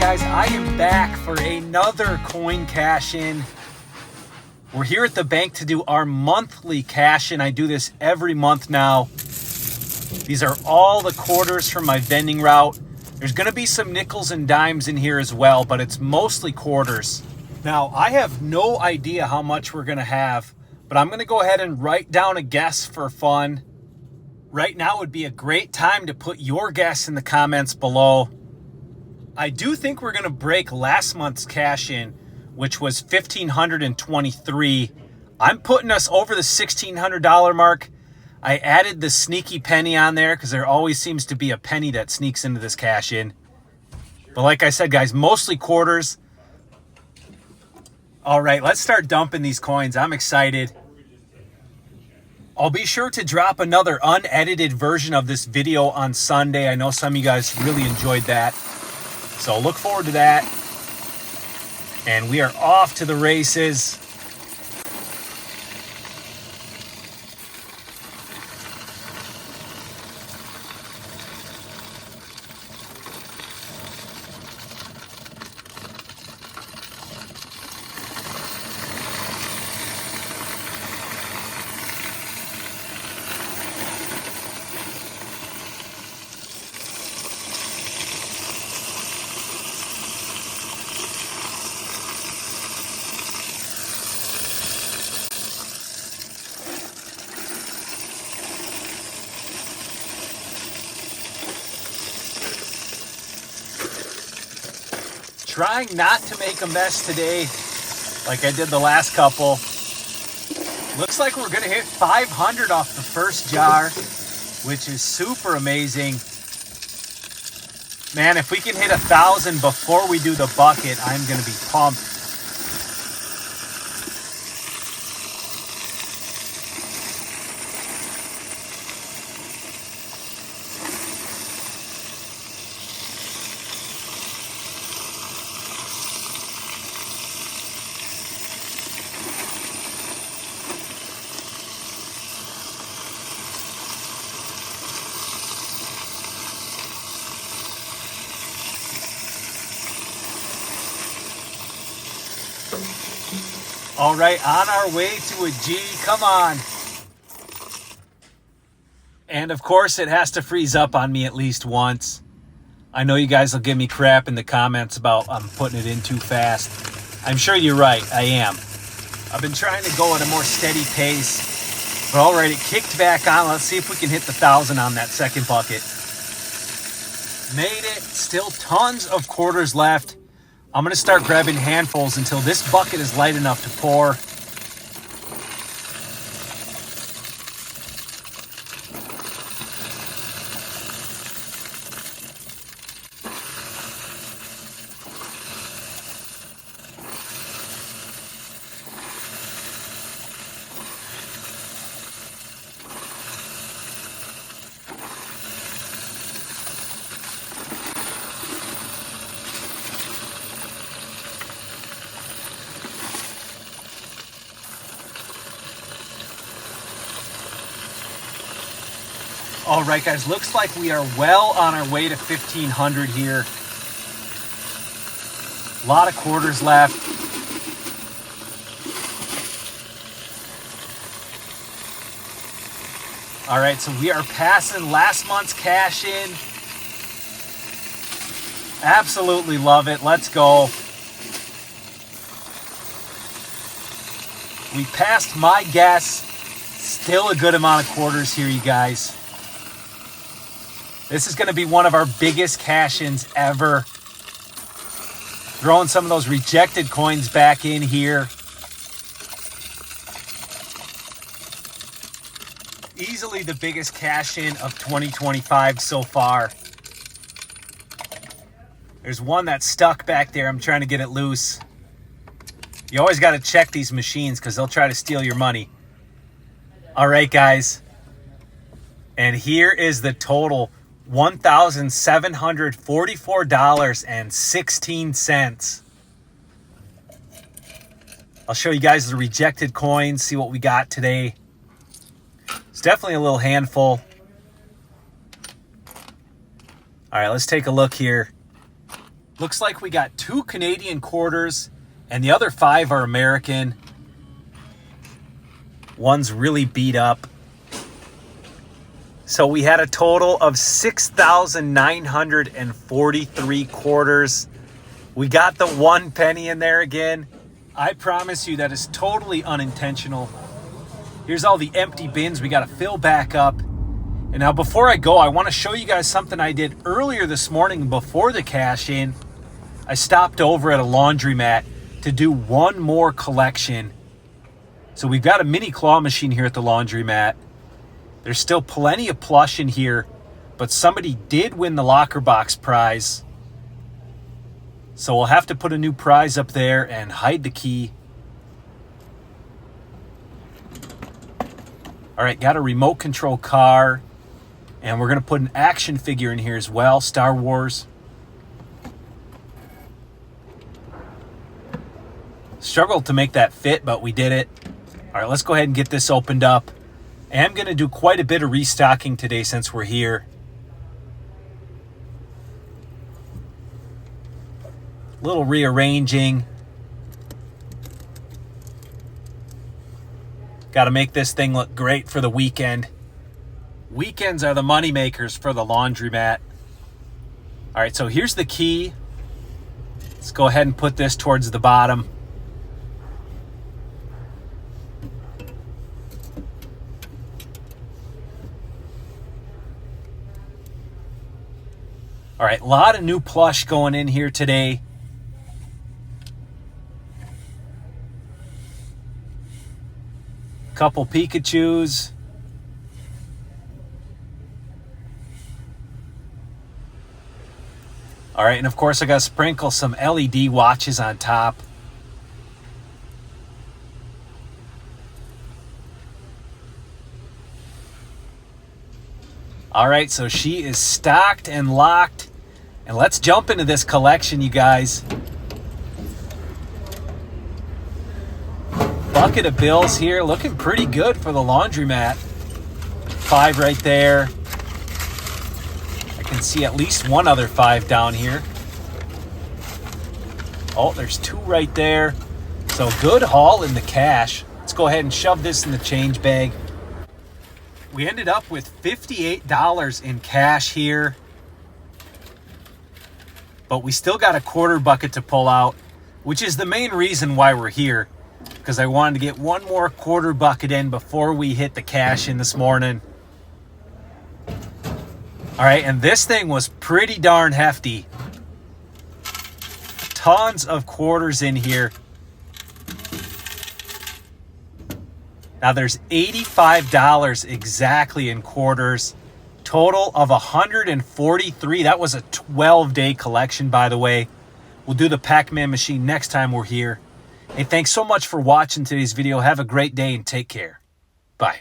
guys, I am back for another coin cash-in. We're here at the bank to do our monthly cash-in. I do this every month now. These are all the quarters from my vending route. There's going to be some nickels and dimes in here as well, but it's mostly quarters. Now, I have no idea how much we're going to have, but I'm going to go ahead and write down a guess for fun. Right now would be a great time to put your guess in the comments below. I do think we're going to break last month's cash-in, which was $1,523. I'm putting us over the $1,600 mark. I added the sneaky penny on there because there always seems to be a penny that sneaks into this cash-in. But like I said, guys, mostly quarters. All right, let's start dumping these coins. I'm excited. I'll be sure to drop another unedited version of this video on Sunday. I know some of you guys really enjoyed that. So look forward to that. And we are off to the races. Trying not to make a mess today like I did the last couple. Looks like we're gonna hit 500 off the first jar, which is super amazing. Man, if we can hit 1,000 before we do the bucket, I'm gonna be pumped. All right, on our way to a G, come on. And of course, it has to freeze up on me at least once. I know you guys will give me crap in the comments about I'm putting it in too fast. I'm sure you're right, I am. I've been trying to go at a more steady pace. But all right, it kicked back on. Let's see if we can hit the 1,000 on that second bucket. Made it, still tons of quarters left. I'm going to start grabbing handfuls until this bucket is light enough to pour. All right, guys, looks like we are well on our way to 1,500 here. A lot of quarters left. All right, so we are passing last month's cash in. Absolutely love it. Let's go. We passed my guess. Still a good amount of quarters here, you guys. This is going to be one of our biggest cash-ins ever. Throwing some of those rejected coins back in here. Easily the biggest cash-in of 2025 so far. There's one that's stuck back there. I'm trying to get it loose. You always got to check these machines because they'll try to steal your money. All right, guys. And here is the total. $1,744.16. I'll show you guys the rejected coins, see what we got today. It's definitely a little handful. All right, let's take a look here. Looks like we got 2 Canadian quarters and the other 5 are American. One's really beat up. So we had a total of 6,943 quarters. We got the 1 penny in there again. I promise you that is totally unintentional. Here's all the empty bins we got to fill back up. And now before I go, I want to show you guys something I did earlier this morning before the cash in. I stopped over at a laundromat to do one more collection. So we've got a mini claw machine here at the laundromat. There's still plenty of plush in here, but somebody did win the locker box prize. So we'll have to put a new prize up there and hide the key. All right, got a remote control car, and we're gonna put an action figure in here as well, Star Wars. Struggled to make that fit, but we did it. All right, let's go ahead and get this opened up. I am going to do quite a bit of restocking today since we're here. A little rearranging. Got to make this thing look great for the weekend. Weekends are the money makers for the laundromat. All right, so here's the key. Let's go ahead and put this towards the bottom. All right, a lot of new plush going in here today. Couple Pikachus. All right, and of course I got to sprinkle some LED watches on top. All right, so she is stocked and locked. And let's jump into this collection, you guys. Bucket of bills here, looking pretty good for the laundromat. 5 right there. I can see at least one other 5 down here. Oh, there's 2 right there. So good haul in the cash. Let's go ahead and shove this in the change bag. We ended up with $58 in cash here. But we still got a quarter bucket to pull out, which is the main reason why we're here, because I wanted to get one more quarter bucket in before we hit the cash in this morning. All right, and this thing was pretty darn hefty. Tons of quarters in here. Now there's $85 exactly in quarters. Total of 143. That was a 12-day collection, by the way. We'll do the Pac-Man machine next time we're here. Hey, thanks so much for watching today's video. Have a great day and take care. Bye.